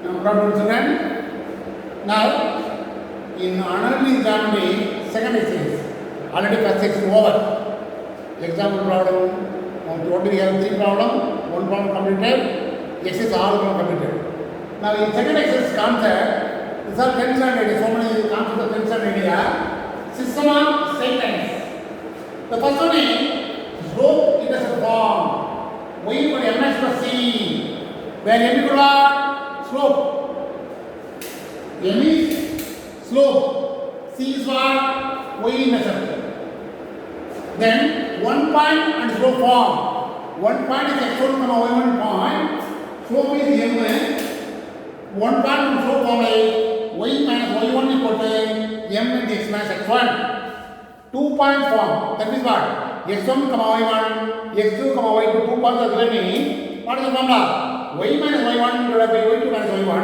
No problem, children. Now, in annual exam, second exercise, already first section over. Example problem, total we have 3 problems, 1 problem completed, exercise all problem completed. Now, in second exercise concept, these are 10 standard, so many concepts of 10 standard area, system of segments. The first one is slope intercept form. Y equal to mx plus c, where m equal to slope. M is slope, c is what? Y intercept. Then one point and slope form. One point is x1 comma y1 point. Slope is m. One point and slope form is y minus y1 equal to m into x minus x1. 2 point form. That is what? x1 comma y1, x2 comma y2. 2 points are given me. What is the formula? Y minus y1 divided by y2 minus y1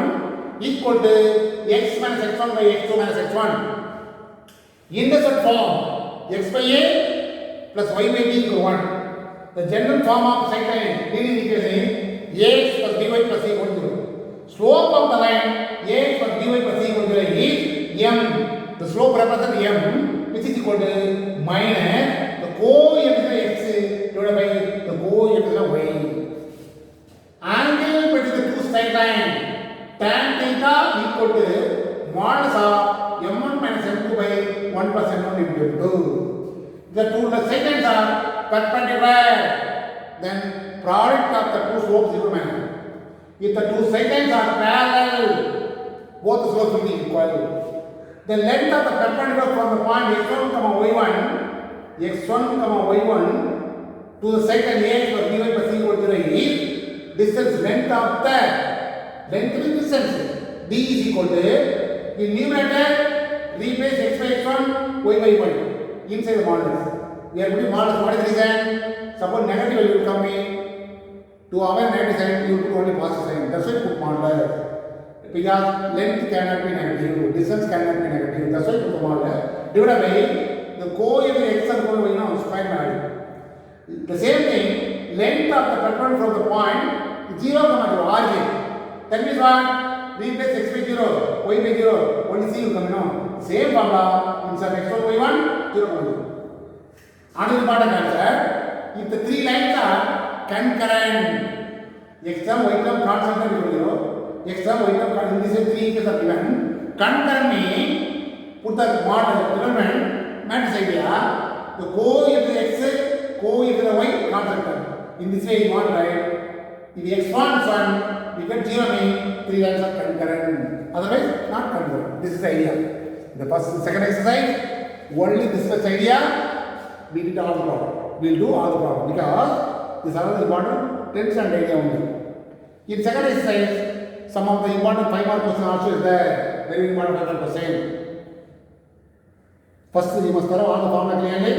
equal to x minus x1 by x2 minus x1. Intercept form. X by a plus y by b equal 1. The general form of second linear equation is ax plus by plus c equal to 0. Slope of the line ax plus by plus c equal to 0 is m. The slope represents m, which is equal to minus the coefficient x divided by the coefficient y. Angle between the two straight lines tan theta equal to modulus of m1 minus m2 by 1 plus m1 into m2. The two segments are perpendicular, then product of the two slopes equal to. If the two segments are parallel, both the slopes will be equal. The length of the perpendicular from the point x1 comma y1 to the second ax plus by plus c equal to 0 is distance length of the length is distance. D is equal to in numerator replace x by x1 y by y inside the modulus. We are putting modulus. What is the reason? Suppose negative value will come in. To avoid negative sign, you put only positive sign. That's why you put modulus. Because length cannot be negative, distance cannot be negative. That's why you put the modulus. Divided by the coefficient x and y square value. The same thing, length of the perpendicular from the point 0 comma to origin. That means what? Replace x by 0, y by 0, only c will come in. Same formula inside x1, y1, 0. Another important concept, if the three lines are concurrent, x term, y term, constant term 0, x term, y term, constant, in this 3 equations are given. Concurrent means, put the model element, matrix idea, the coefficient x, coefficient y, constant term. In this way you want to write, if x1 is 1, you get 0 means 3 lines are concurrent, otherwise not concurrent. This is the idea. The first, second exercise, only this much idea. We did all the problem. We will do all the problem because this is another important tense and idea only. In second exercise, some of the important 5 mark question also is there. Very important 5 mark question. First, you must follow all the formula clearly.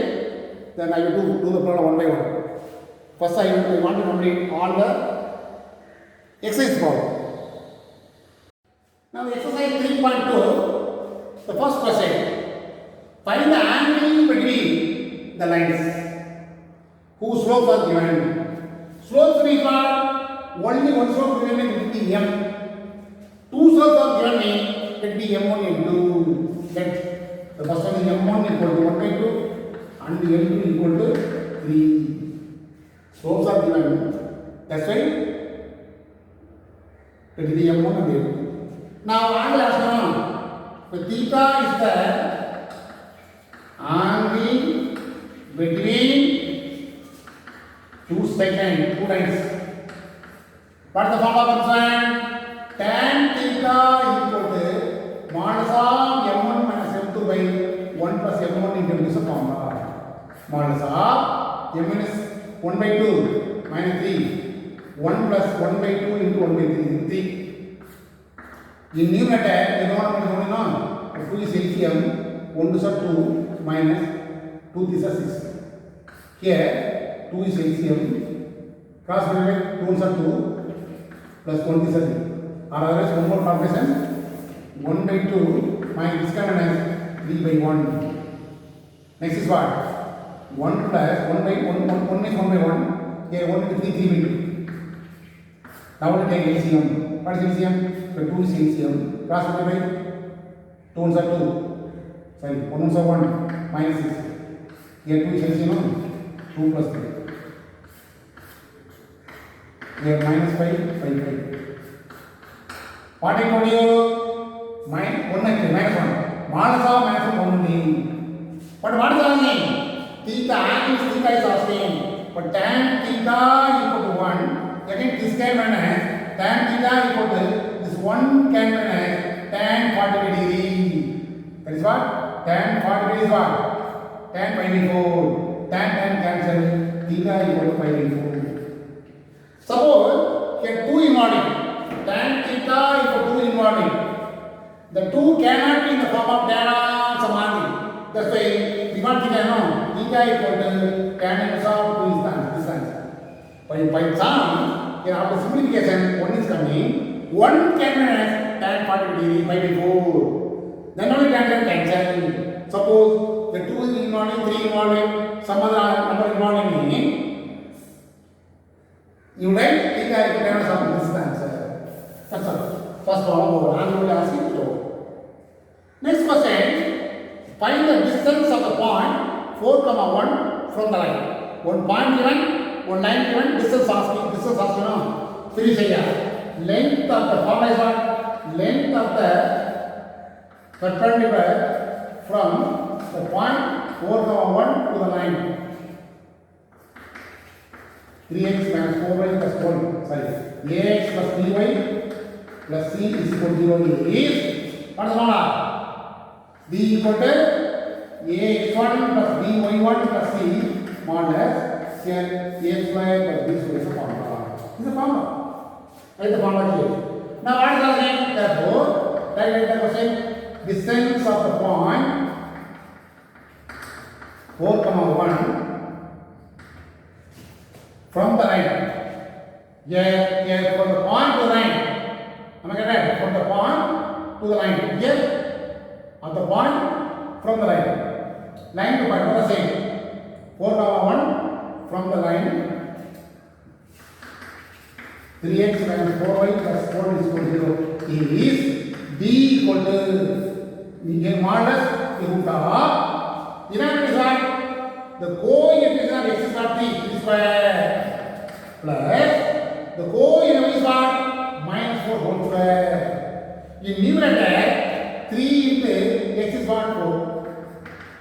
Then I will do the problem one by one. First, I want to complete all the exercise problem. Now, exercise 3.2, the first question. Find the angle between the lines whose slopes are given. Slopes means what? Only one slope given it will be m. Two slopes are given me, it will be m1 m2. That the first one is m1 equal to 1 by 2 and m2 equal to 3. Slopes are given. That's why it will be m1 and m2. Now angle has come. So theta is the angle between two segments, 2 lines. What is the formula concerned? Tan theta equal to modulus of m1 minus m2 by 1 plus m1 into m is the formula. Modulus of m minus 1 by 2 minus 3. 1 plus 1 by 2 into 1 by 3. In numerator, you know what is going on? 2 is LCM, 1 to 2 minus 2 this is 6. Here 2 is LCM, cross multiply 2 is 2 plus 1 is 3. Or otherwise one more calculation, 1 by 2 minus this common as 3 by 1. Next is what? 1 plus 1 by 1 is 1 by 1. Here 1 into 3, 3 by 2. Now we take LCM. What is LCM? So 2 is LCM. Cross multiply. 2 ones are 2. Sorry, 1 ones are 1. Minus 6. Here 2 is LCM. 2 plus 3. Here minus 5, 5, 5. What I told you? Minus 1 minus 1. Minus of minus 1 only. But what is asking? Theta, angle theta is asking. But tan theta equal to 1. Again, this can minus tan theta equal to this 1 can minus tan 45 degree. That is what? Tan 45 degree is what? Tan pi by 4. Tan cancel. Theta equal to pi by 4. Suppose here 2 involving. Tan theta equal to 2 involving. The 2 cannot be in the form of tan Samani. That's why we want theta, no? Theta equal to tan inverse of 2 distance. By some, here after simplification, 1 is coming. 1 can minus tan 40 degree pi by 4. Then only tan cancel. Suppose the 2 is involving, 3 involving, some other number involving. You write theta equal to tan inverse of distance. That's all. First problem over. I will ask you to. Next question. Find the distance of the point 4, 1 from the line. One point given, one line given, distance asking, no? Finish here. Length of the formula is what? Length of the perpendicular from the point 4, 1 to the line. 3x minus 4y plus 1. Sorry. Ax plus by plus c is equal to 0 is what is the formula? B equal to ax1 plus by1 plus c modulus here a square plus b square is a formula. This is a formula. Write the formula here. Now what is the name? Therefore, write the question. Distance of the point 4, 1 from the line. Here from the point to the line. Am I correct? From the point to the line. Here, at the point from the line. Line to point, what is the same? 4, 1 from the line. 3x minus 4y plus 4 is equal to 0 is b equal to modulus root of. Denominator is what? The coefficient of x is not 3 square plus the coefficient is what? Minus 4 whole square. In numerator, 3 into x is what? 4.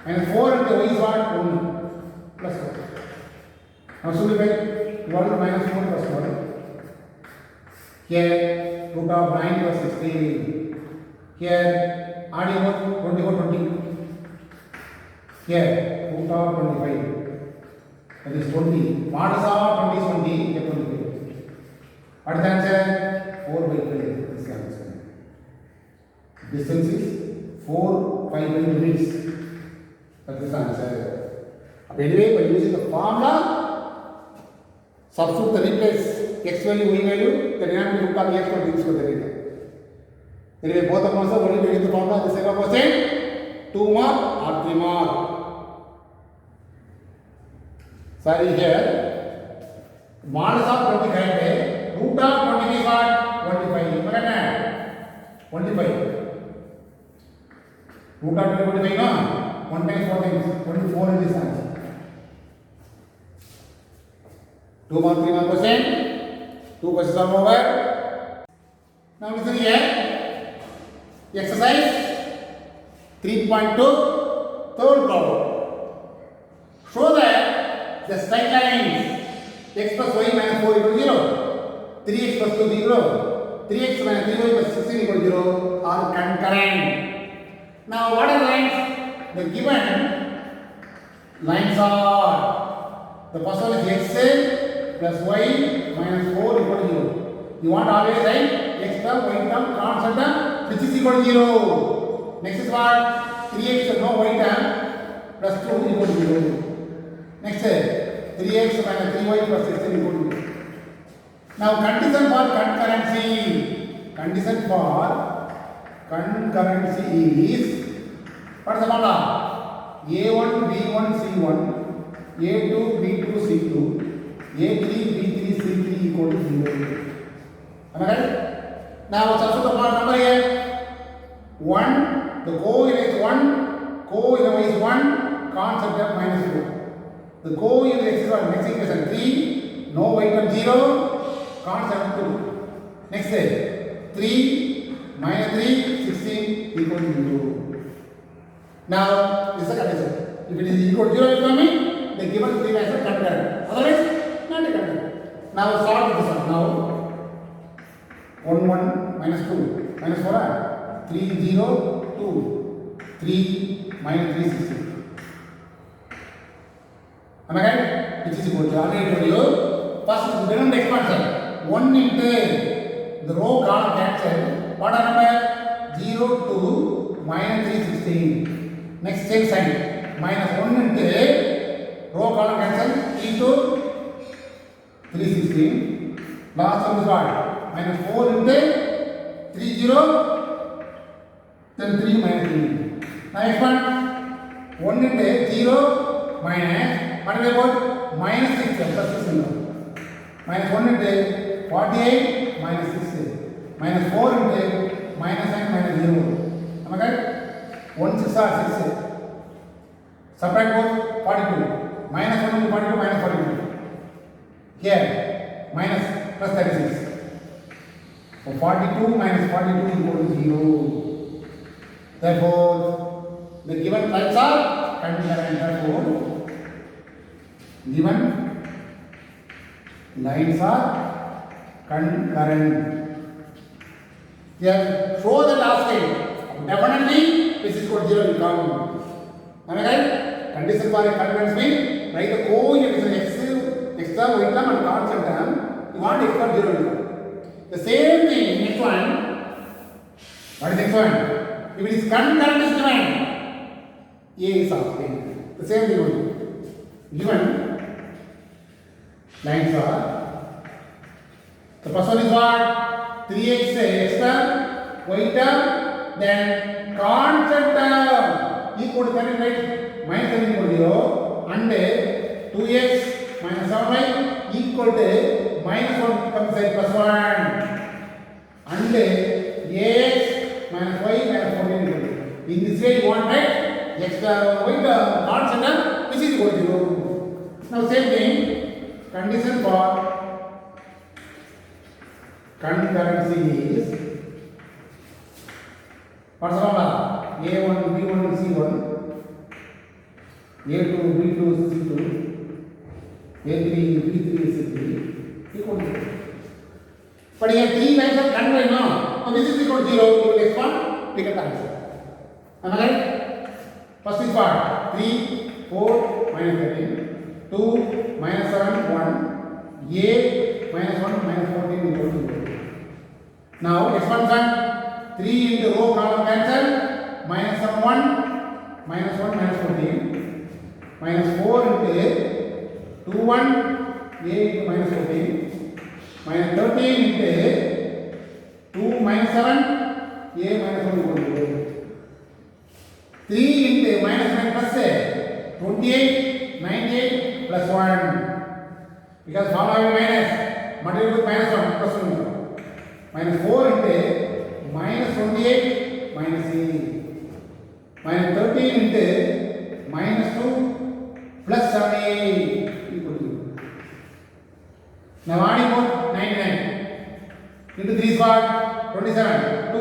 And 4 into y is what? 1 plus 4. Now simplify 1 minus 4 plus 1. Here, root of 9 plus 16. Here, add 24, 20. Here, root of 25. That is 20. Modulus of 20 is 20. Here, 25. What is the answer? 4 by 5. This is the answer. Distance is 4, 5 by units. That is the answer. Anyway, by using the formula, substitute the replace x value, y value, the denominator root of x for this one. Anyway, both of them are only using the formula. This is a question. 2 mark or 3 mark. Sorry, here. Modulus of 25. Root of 25 is what? 25. Look at that. 25. Root of 25, no? 1 times 4 times. 24 is this answer. 2 mark, 3 mark question. 2 questions are over. Now listen here. Exercise 3.2, third problem. Show that the straight lines x plus y minus 4 equal to 0, 3x plus 2 0, 3x minus 3y plus 16 equal to 0 are concurrent. Now what are the lines? The given lines are, the first one is x plus y minus 4 equal to 0. You want always write x term, y term, constant term which is equal to 0. Next is what? 3x no y term plus 2 equal to 0. Next 3x minus 3y plus 16 equal to 0. Now condition for concurrency. Condition for concurrency is, what is the formula? A1, B1, C1, A2, B2, C2, A3, B3, C3 equal to 0. Am I right? Now substitute the number here. 1, the co-unit is 1, co-unit is 1, constant of minus 2. The co-unit is 1, next equation 3, no item 0, constant 2. Next 3 minus 3, 16 equal to 0. Now this is a condition. If it is equal to 0 is coming, the given 3 is concurrent. Otherwise, not a concurrent. Now solve this one. Now 1 1 minus 2 minus 4 3 0 2 3 minus 3 16. Am I right? Which is equal to already told you. First, remember expansion. 1 into the row column cancel. What are number? 0 to minus 3 16. Next change sign. Minus 1 into row column cancel. 3 to 3 16. Last one is what? Minus 4 into 3 0, then 3 minus 3. Now expand 1 into 0 minus, what is about? Minus 6 plus 6 minus 1 into 48 minus 6 minus 4 into minus 9 minus 0. Am I correct? 1 6 are 6. Subtract both 42. Minus 1 into 42 minus 42. Here minus plus 36. So 42 minus 42 equal to 0. Therefore, the given types are concurrent. Therefore, given lines are concurrent. Here, show the last line. Definitely, this is equal to 0 will come. Am I right? Condition for a concurrence means write the co-unit is extra y term and constant term. You want extra 0 will come. The same thing, next one. What is next one? If it is concurrent is given, A is asking. The same thing only. Given lines are. The first one is what? 3x x term, y term, then constant term equal to 30, right? Minus 30 equal to 0 and 2x minus 7y equal to minus 1 comes as plus 1 and ax minus y minus 14 equal to. In this way you want right x term y term constant term which is equal to 0. Now same thing, condition for concurrency is what's the formula? A1 B1 C1 A2 B2 C2 A3 B3 C3 equal to 0. But here 3 lines are done right now. So this is equal to 0. You will expand, we get the answer. Am I right? First is what? 3, 4, minus 13. 2, minus 7, 1. A, minus 1, minus 14 equal to 0. Now expansion. 3 into row column cancel. Minus 7, 1. Minus 1, minus 14. Minus 4 into 2, 1. A into minus 14. Minus 13 into 2 minus 7. A minus 1 equal to 0. 3 into minus 9 plus 28, 98 plus 1. Because formula minus, multiply with minus 1 plus 1. Minus 4 into minus 28 minus 8. Minus 13 into minus 2 plus 78 equal to 0. Now adding more 99. Into 3 is what? 27. 2.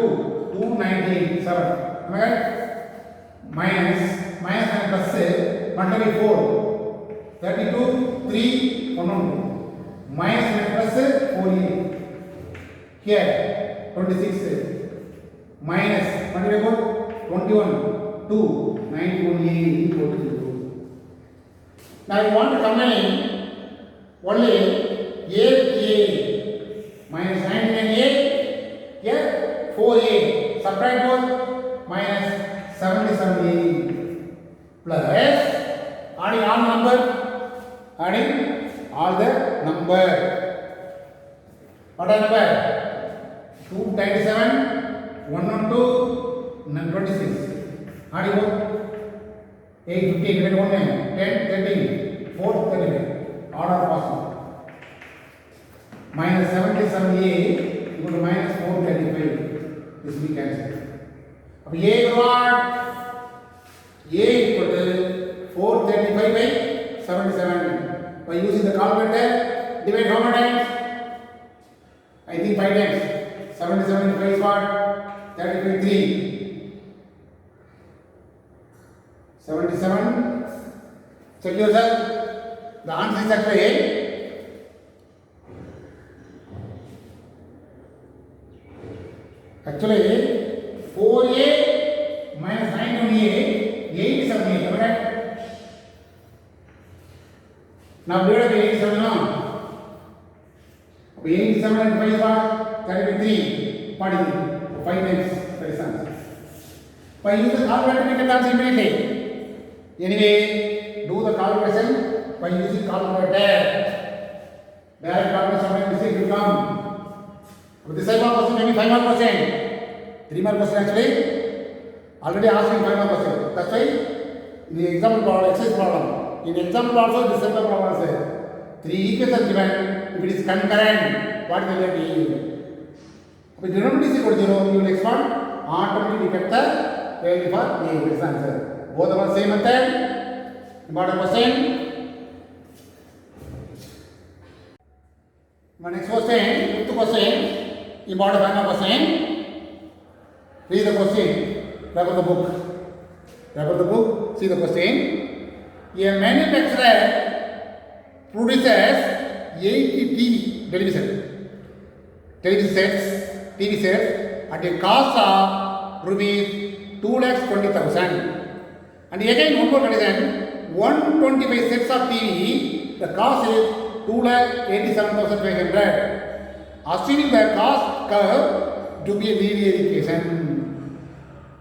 2, 98. 7. Am I right? Minus 9 plus 6, multiply 4, 32, 3, 1, 2. Minus 9 plus 48. Here, 26. Minus, multiply 4, 21, 2, 91, 8 equal to 0. Now you want to combine only A, minus 99A, here 4A. Subtract both, minus 77A plus adding all the number. What are number? 297, 112, 26. Adding both 8, 15, 21, 10, 13, 4, 35. All are possible. Minus 77A equal to minus 435. we cancel. अब A what? A equal to 435 by 77. By using the calculator, divide how many times? I think 5 times. 77 5 is what? 35 3. 77. Check yourself. The answer is actually actually 4A minus 9A 87A, correct? Now divide by 87 now. 87 and 5 is what? 33. 43. 5 times. That is answer. By using the calculator, we can answer immediately. Anyway, do the calculation by using calculator. Direct calculation, sometimes mistake will come. But this type of question maybe 5 mark question. 3 mark question actually. Already asking 5 mark question. That's why in the example problem, exercise problem. In example also, this type of problem is 3 equations given. If it is concurrent, what will it be? If denominator is equal to 0, you will expand automatically get the value for A. This is the answer. Both are the same method. Important question. My next question, fifth question. Important final question. Read the question. Refer the book. Refer the book. See the question. A manufacturer produces 80 television sets at a cost of rupees 2,20,000. And again, one more condition, 125 sets of TV, the cost is 2,87,500. Assuming the cost curve to be a linear equation.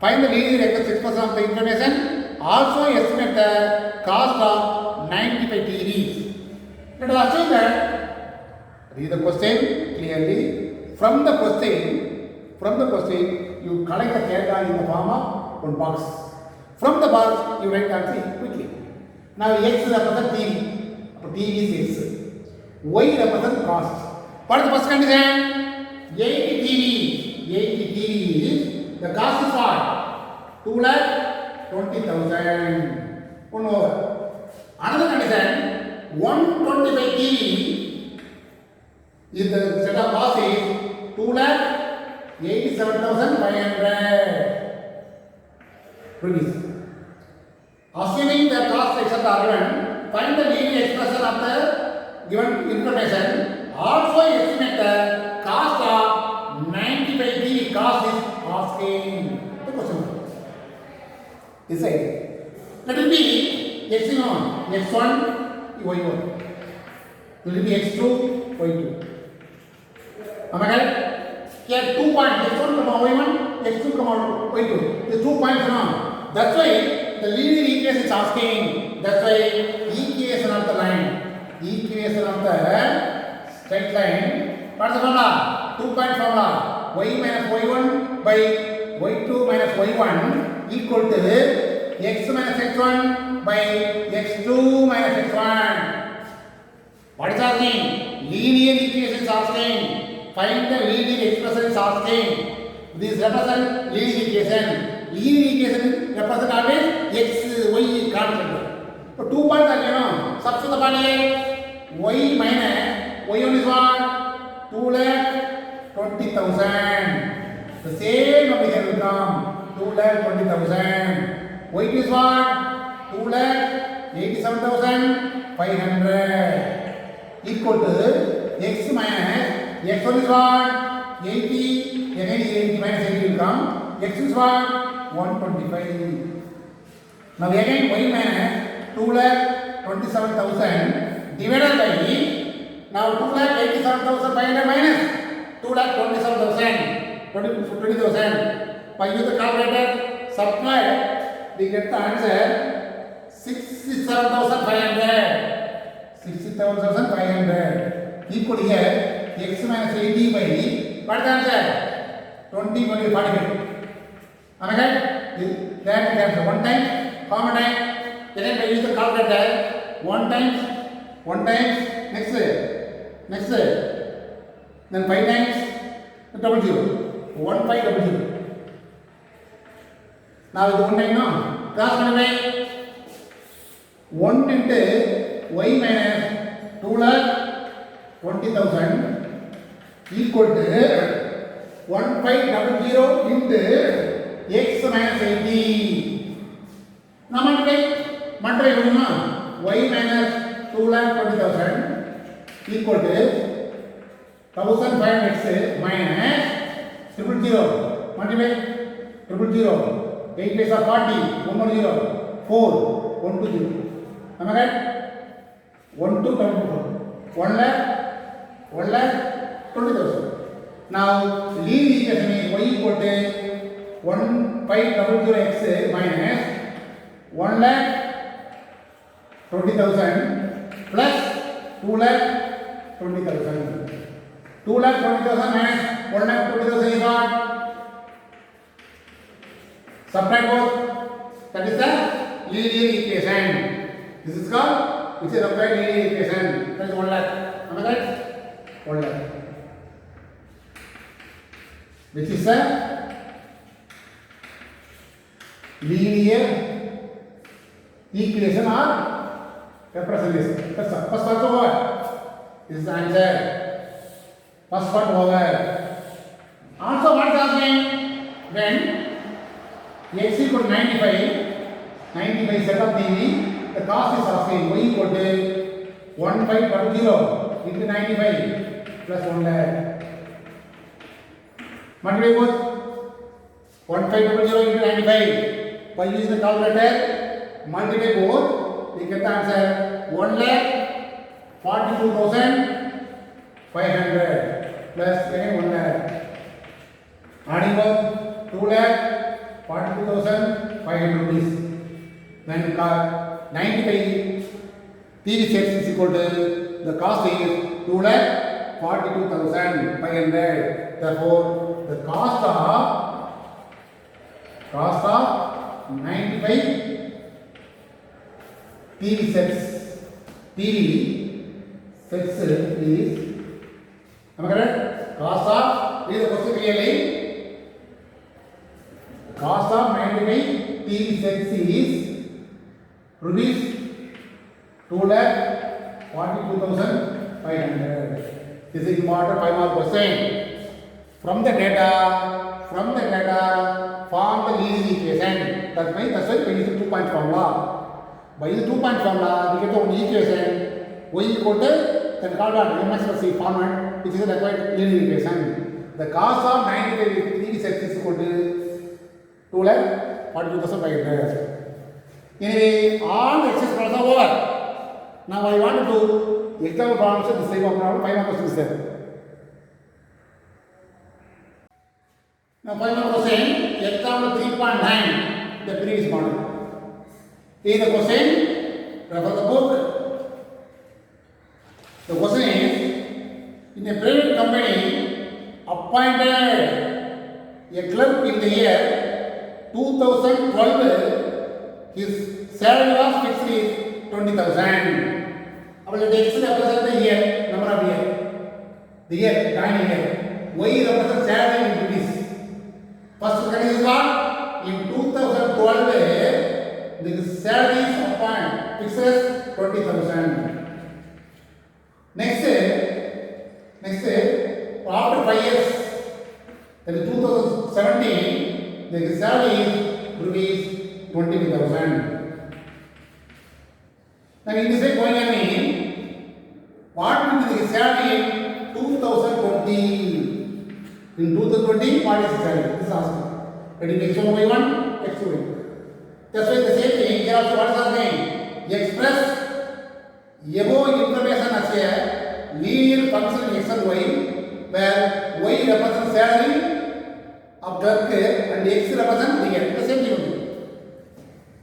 Find the linear equation 6% of the information. Also estimate the cost of 95 TVs. Let us assume that, read the question clearly. From the question, you collect the data in the form of one box. From the box, you write answer quickly. Now X represents TV. TV is X. Y represents cost. What is the first condition? 80 TVs. The cost is what? 2,20,000. One over. Another condition, 125 TV is the set of cost is 2,87,500 rupees. Assuming the cost except argument, find the linear expression of the given information. Also estimate the cost of 95 TV. Cost is asking the question. Decide. Let it be x1, x1, y1. Will it be x2, y2? Am I correct? Here 2 points, x1, y1, x2, y2. The 2 points now. That's why the linear equation is asking. That's why equation of the line. Equation of the straight line. What is the formula? 2-point formula. Y minus y1 by y2 minus y1 equal to x minus x1 by x2 minus x1. What is asking? Linear equation is asking. Find the linear expression is asking. This represents linear equation. Linear equation represents always x, y constant. So 2 points are substitute upon here. Y minus y1 is what? 2,20,000. The same number here will come. 2,20,000. Y2 is what? 2,87,500 equal to x minus x1 is what? 80. Again 80 minus 80 will come. X is what? 125. Now again y minus 2,27,000 divided by now 2,87,500 minus 2,27,000 20,000. By using the calculator, subtract, we get the answer 67,500. 67,500 equal here x minus 80 by what is the answer? 20 by 45. Am I right? That answer. One time, how many times? Then by using the calculator, one times, next, then 5 times, double zero. 1500. Now இது 1 time cross பண்ணுவே 1 into y minus 2,20,000 equal to 1500 into x minus 80. Now மற்ற எவ்வளவுனா y minus 2,20,000 equal to 1,500x minus 000 multiply 000 8 is 40 1 more 0 4 1 2 0. Am I right? 1 2 1 lakh 20,000. Now leave equation is y equal to 1500x minus 1,20,000 plus 2,20,000. 2,20,000 minus 1,20,000 is what? Subtract both. That is the linear equation. This is called, which is applied linear equation. That is 1 lakh. Am I right? 1 lakh. Which is a linear equation or representation. That's the first part over. This is the answer. First part over. Also, what is happening when x equal to 95 set of TV, the cost is asking y equal to 1500 into 95 plus 1 lakh. Multiply both 1500 into 95 by using the calculator. Multiply both, we get the answer 1,42,500 plus again 1 lakh. Adding both 2,42,500 rupees. Then 95 TV sets is equal to the cost is 2,42,500. Therefore, the cost of 95 TV sets is, am I correct? Cost of, read the question clearly. Cost of 95 TV sets is rupees 2,42,500. This is important 5 mark question. From the data, form the linear equation. That's why we use the 2-point formula. By the 2-point formula, we get one equation y equal to then called out MSC format, which is the required linear equation. The cost of 95 TV sets is equal to 2,42,500. Anyway, all the exercise problems are over. Now I want to do example problems with the same problem. 5 more questions there. Now 5 more question. Example 3.9, the previous model. Here the question. Refer the book. The question is: in a private company, appointed a clerk in the year 2012, his salary was fixed is 20,000. Our x represents the year, number of year. The year, joining year. Y represents salary in rupees. First question is what? In 2012, the salary is appointed fixes 20,000. Next, after 5 years, that is 2017, the salary is rupees 20,000. Now in this way going on mean, what will be the salary in 2020? In 2020, what is the salary? This is asking. That is x1 y1, x2 y2. That's why the same thing, here also what is asking? Express above information as a linear function x and y, where y represents salary of clerk and x represents the year. The same thing.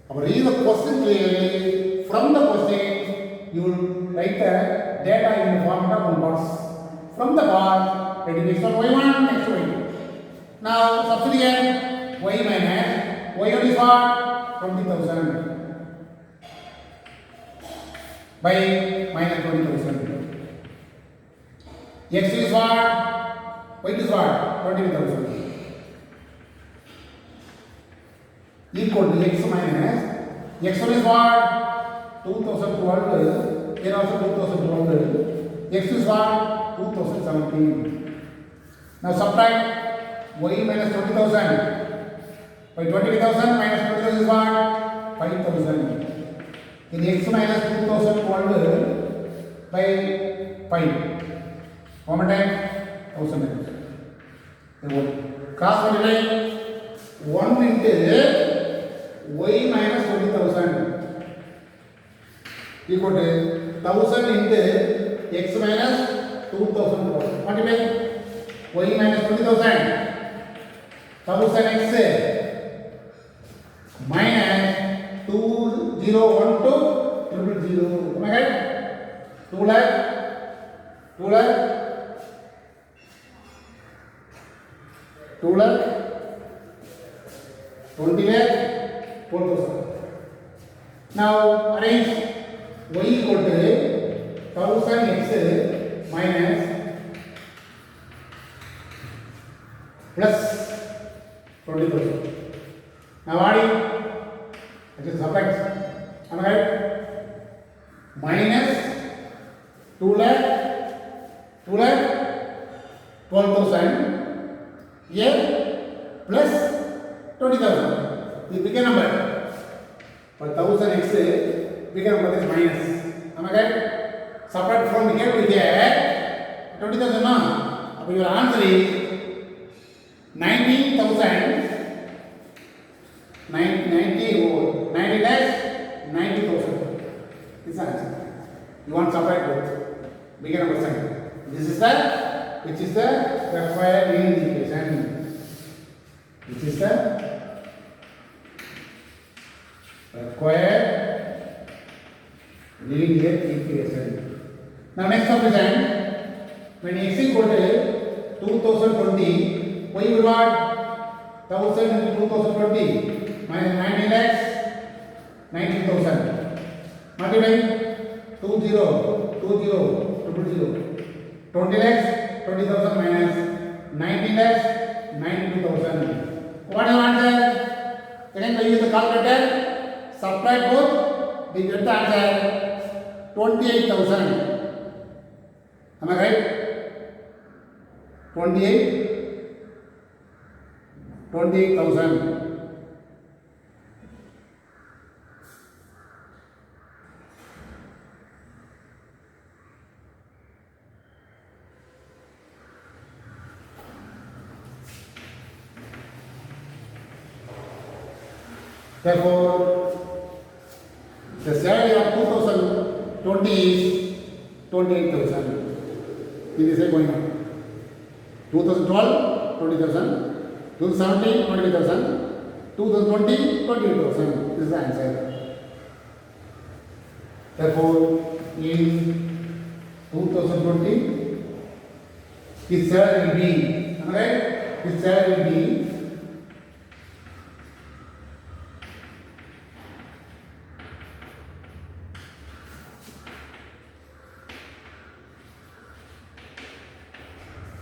Read the question clearly. From the question, you will write the data in the format of one box. From the box, it is x1 y1, x2 y2. Now substitute y minus y1 is what? 20,000 by minus 20,000. X2 is what? Y2 is what? 20,000. equal to x minus x1 is what? 2012. Here also 2012. X is what? 2017. Now subtract y minus 20,000 by 20,000 minus 20,000 is what? 5,000. In x minus 2012 by 5. How much time? 1,000. Cross multiply 1 into y minus 20,000 equal to 1,000 into x minus 2,000. Multiply y minus 20,000 1000x minus 2012 000. Am I right? 2 lakh 2 lakh 2 lakh 20 lakh 4,000. Now arrange y equal to 1000x minus plus 20,000. Now adding, it is subtract. Am I right? Minus 2 lakh 12,000 here plus 20,000. The bigger number. But 1000x bigger number is minus. Am I right? Subtract from here to here 20,000. So your answer is 19,000. 90 dash 90,000. This is answer. You want to subtract both. Bigger number sign. This is the which is the required linear equation. Which is the required linear equation. Now next operation, when x equal to 2020, y will what? 1000 into 2020 minus 90 lakhs 90,000. Multiply 20 20 lakhs 20,000 minus 90 lakhs 92,000. What is your answer? Again, we use the calculator. Subtract both. We get the answer 28,000. Am I right? 28,000. Therefore, the salary of 2020 is 28,000. This is going on. 2012, 20,000. 2017, 20,000. 2020, 28,000. This is the answer. Therefore, in 2020, his salary will be, alright? His salary will be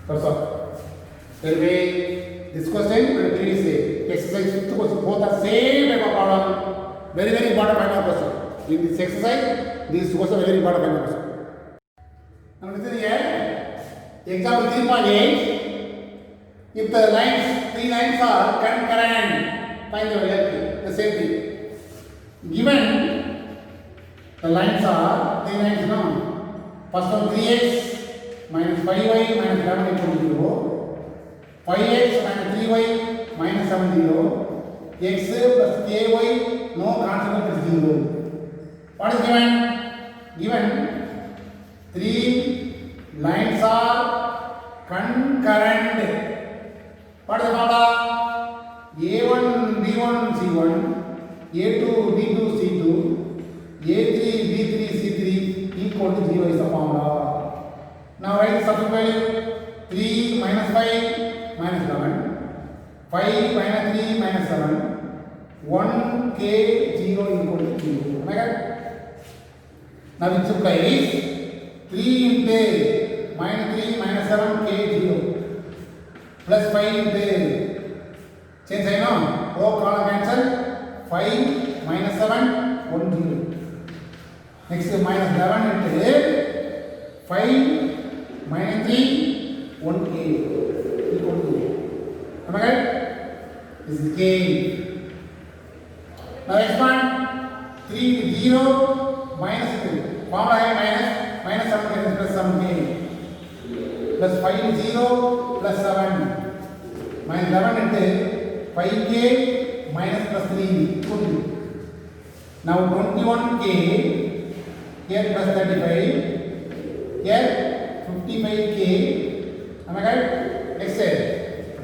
that's all. There will be this question and the previous exercise 5th question. Both are same type of problem. Very, very important kind of question. In this exercise, these two questions are very important kind of question. Now listen here. Example 3.8. If the lines, 3 lines are concurrent, find the same thing. Given the lines are 3 lines now. First one 3x minus 5y minus 11 equal to 0. 5x minus 3y minus 7 0. X plus ky, no constant is 0. What is given? Given 3 lines are concurrent. What is the formula? A1 B1 C1, A2 B2 C2, A3 B3 C3 equal to 0 is the formula. Now write the substitute value. 3 minus 5 minus 11, 5 minus 3 minus 7, 1 k 0 equal to 0. Am I right? Now it implies 3 into minus 3 minus 7 k 0 plus 5 into change sign now. Row column cancel. 5 minus 7, 1 0. Next minus 11 into 5 minus 3, 1 k equal to. Am I right? This is k. Now expand 3 to 0 minus 3. Formula I minus 7 plus 7k. Plus 5 to 0 plus 7. Minus 11 into 5k minus plus 3. Now 21k. Here plus 35. Here 55k. Am I right? Next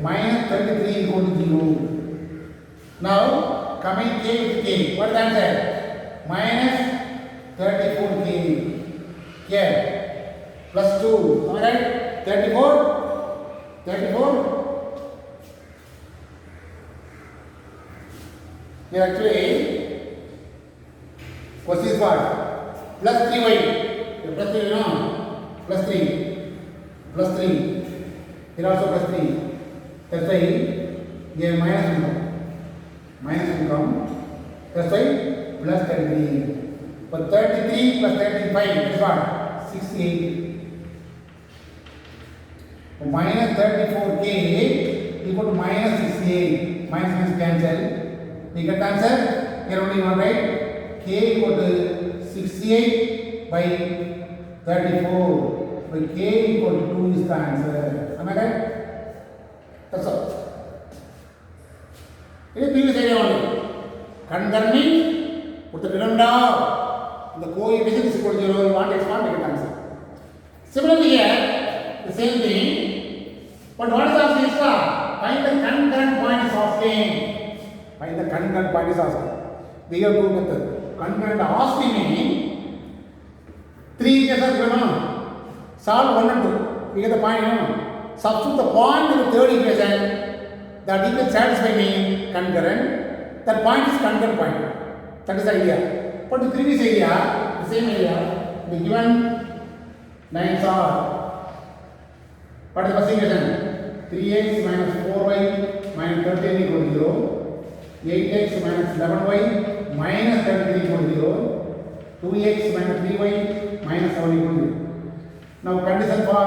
minus 33 equal to 0. Now coming k with k. What is the answer? Minus 34k. Here plus 2. Am I right? 34. Here actually question is what? Plus 3y. Plus 3, no? Plus 3. Plus 3. Here also plus 3. That's why here minus will come. Minus will come. That's why plus 33. But 33 plus 35 is what? 68. Minus 34k equal to minus 68. Minus cancel. We get the answer. Here only one, right? K equal to 68 by 34. By k equal to 2 is the answer. Am I right? That's all. It is previous area only. Concurrent means put the denominator. The coefficient is equal to 0. You want to expand, you get answer. Similarly here, the same thing. But what is asking is find the concurrent point is asking. Find the concurrent point is asking. We have two methods. Concurrent asking means 3 equations given. Solve 1 and 2. We get the point. Substitute the point in the third equation. That equation satisfy me concurrent. That point is concurrent point. That is the idea. But the previous area, the same area, the given lines are. What is the first equation? 3x minus 4y minus 13 equal to 0. 8x minus 11y minus 33 equal to 0. 2x minus 3y minus 7 equal to 0. Now condition for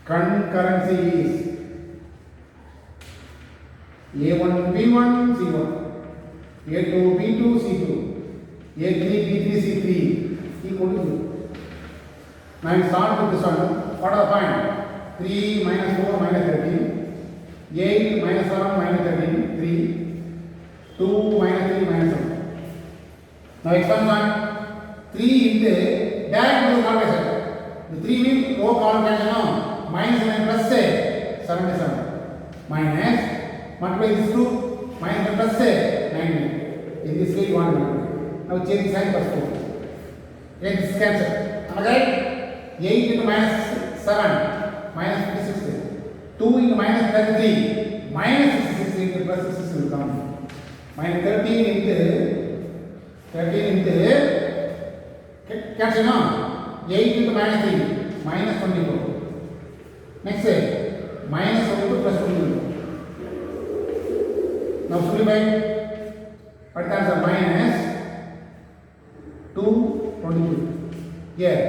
concurrency is A1 B1 C1, A2 B2 C2, A3 B3 C3 equal to 0. Now I start with this one. What are the point? 3 minus 4 minus 13, 8 minus 7 minus 13, 3, 2 minus 3 minus 7. Now expand one. 3 into direct row calculation. The 3 means row calculation. Minus and plus 77. Minus multiply this 2 minus and plus 9. In this way you want to do. Now change the sign plus 4. Take this cancel. Am I right? 8 into minus 7 minus 56. 2 into minus 33 minus 66 into plus 66 will come. Minus 13 into cancel now. 8 into minus 3 minus 24. Next minus 22 plus 22. Now simplify. What is the minus 2 22. Here.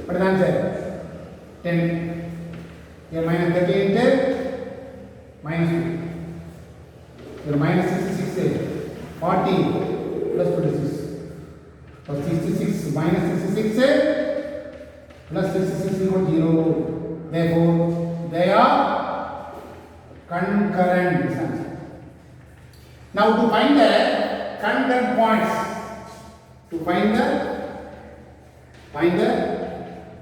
What is the answer? 10. Here minus 30 into minus 2. Here minus 66. 40 plus 26. So 66 minus 66 plus 66 equal to 0. Therefore, they are concurrent. Now to find the concurrent points, to find the point of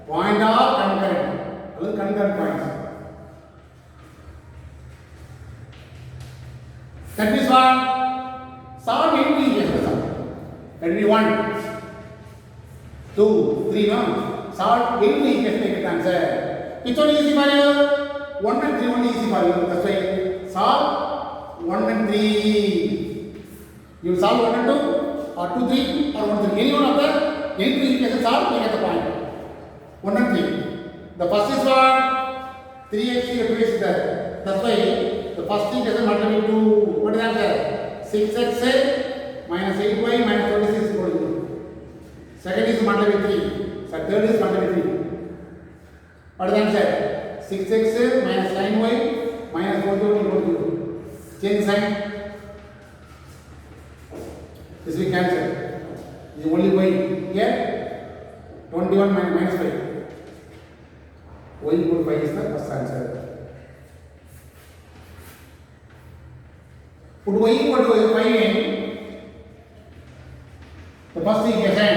concurrent, concurrent points. That means what? Solve any equation. That will be 1, 2, 3, no? Solve any equation, make it answer. Which one is easy for you? 1 and 3 one is easy for you. That's why solve 1 and 3. You solve 1 and 2, or 2, 3, or 1, 3. Any one of the any 3 equations solve, you get the point. 1 and 3. The first is what? 3x is there. That's why the first equation multiply with 2. What is the answer? 6x minus 8y minus 26 is equal to 0. Second is multiply with 3. So third is multiply with 3. What is the answer? 6x minus 9y minus 41 equal to 0. Change sign. This we cancel. This is only y. Here 21 minus 5. Y equal to 5 is the first answer. Put y equal to 5 in the first equation.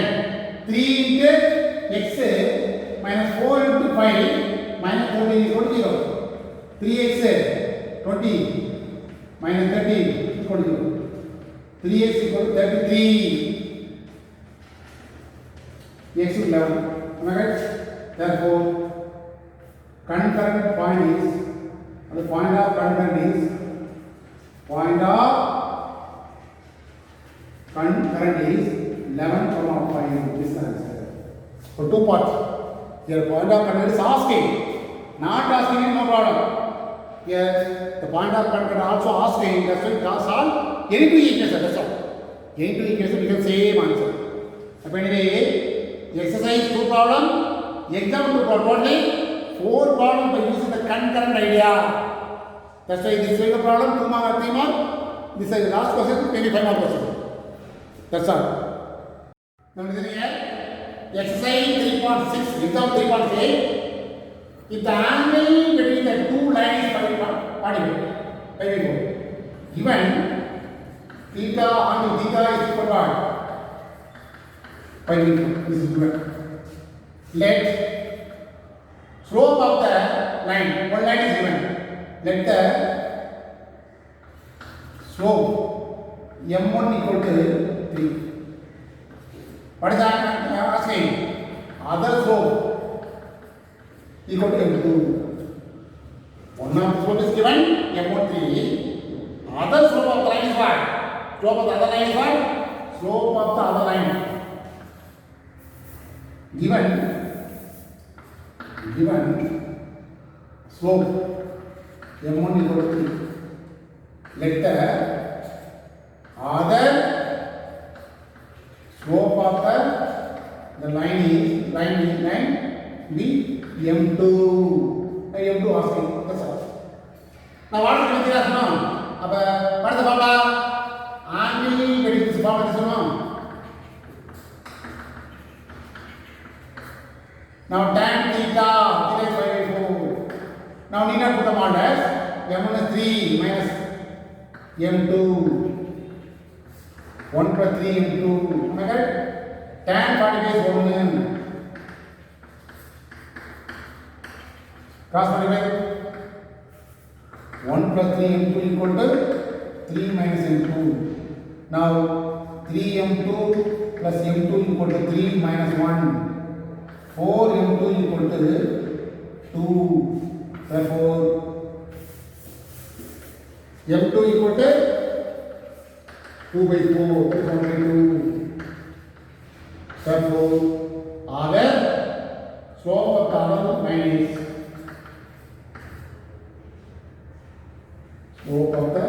3 into x minus 4 into 5 minus 14 is equal to 0. 3x 20 minus 30 equal to 0. 3x equal to 33. X is 11. Am I right? Therefore, concurrent point is, the point of concurrent is, point of concurrent is 11,5. This is the answer. So two parts. Here point of concurrent is asking, not asking, no problem. Here the point of concurrent also asking, that's why it solve any two equations. That's all. Any two equations become same answer. So anyway, exercise 2 problem, exam 2 problem. Totally 4 problems by using the concurrent idea. That's why this is the problem, 2 mark or 3 mark. This is the last question, maybe 5 mark question. That's all. Now listen here. Exercise 3.6, exam 3.8. If the angle between the two lines is given theta angle theta is equal to pi into this is given. Let slope of the line, one line is given. Let the slope m1 equal to 3. What is that I am asking? Other slope equal to m2. One of the slope is given m1 3. Other slope of the line is what? Slope of the other line is what? Slope of the other line. Given slope m1 equal to 3. Let the other slope of the line be m2. M2 asking. That's all. Now what is the now? What is the formula? Angle between this formula this one. Now tan theta is 5/4. Now need not put the modulus. M1 is 3 minus m2. 1 plus 3 m2. Am I correct? Tan 45 is 1. Cross multiply. 1 plus 3 m2 equal to 3 minus m2. Now 3 m2 plus m2 equal to 3 minus 1. 4 m2 equal to 2. Therefore, m2 equal to 2 by 4. That is 1 by 2. Therefore, other slope of the other line is slope of the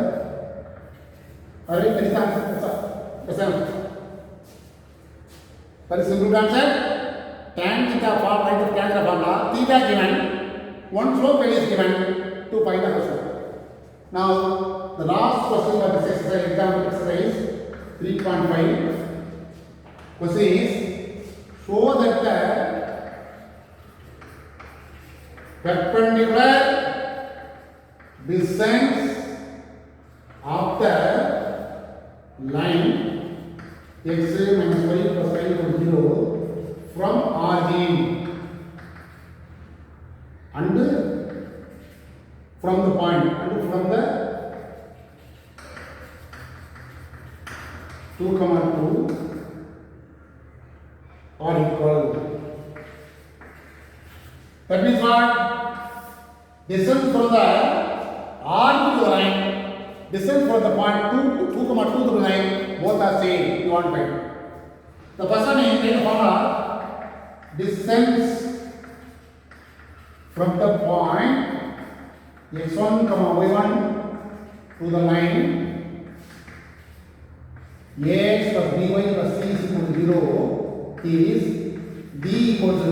very simple answer. Tan theta form, right of Canada formula, theta given, one slope value is given to find the answer. Now, the last question of this exercise, example exercise 3.5. Question is, show that the perpendicular distance of the line x minus y plus y equal to 0 from origin and from the point and from the 2, 2 are equal. That means what? Distance from the R to the line, distance from the point 2, 2, 2 to the line, both are same. You want to find. The first one is in the formula. Distance from the point x1, y1 to the line ax plus by plus c is equal to 0 is b equals to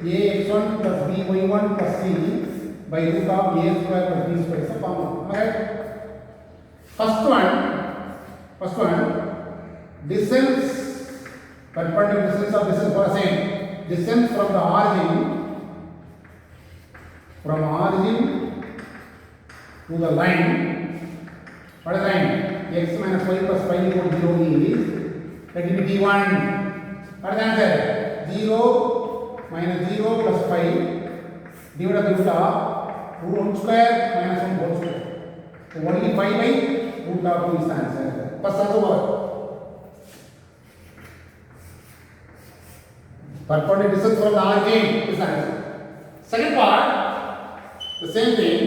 ax1 plus by1 plus c by root of a square plus b square is a formula. Right? First one, distance, perpendicular distance of distance for same. Distance from the origin to the line. What is the line? X minus y plus 5 equal to 0 is, let it be d1. What is the answer? 0 minus 0 plus 5 divided by root of 1 square minus 1 whole square. So only 5 by root of 2 is the answer. First answer over. Perpendicular distance from the origin is the answer. Second part, the same thing.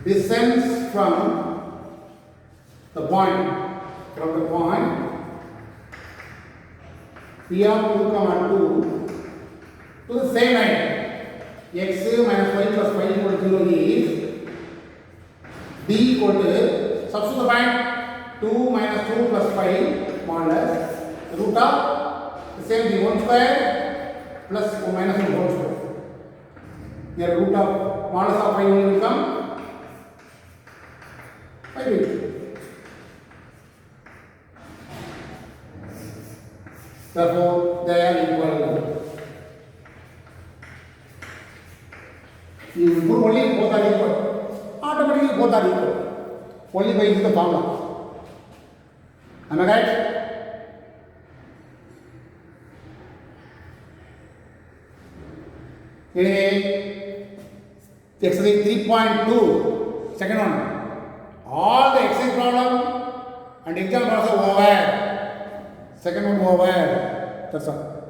Distance from the point P of 2, 2 to the same line. X minus y plus 5 equal to 0 is d equal to, substitute the point 2 minus 2 plus 5 modulus root of the same thing 1 square plus minus 1 whole square. Here root of modulus of 5 will become 5. Therefore, they are equal. You put only both are equal. Automatically both are equal. Only by using the formula. Am I right? Anyway, exercise 3.2, second one. All the exercise problem and exam problems are over. Second one over. That's all.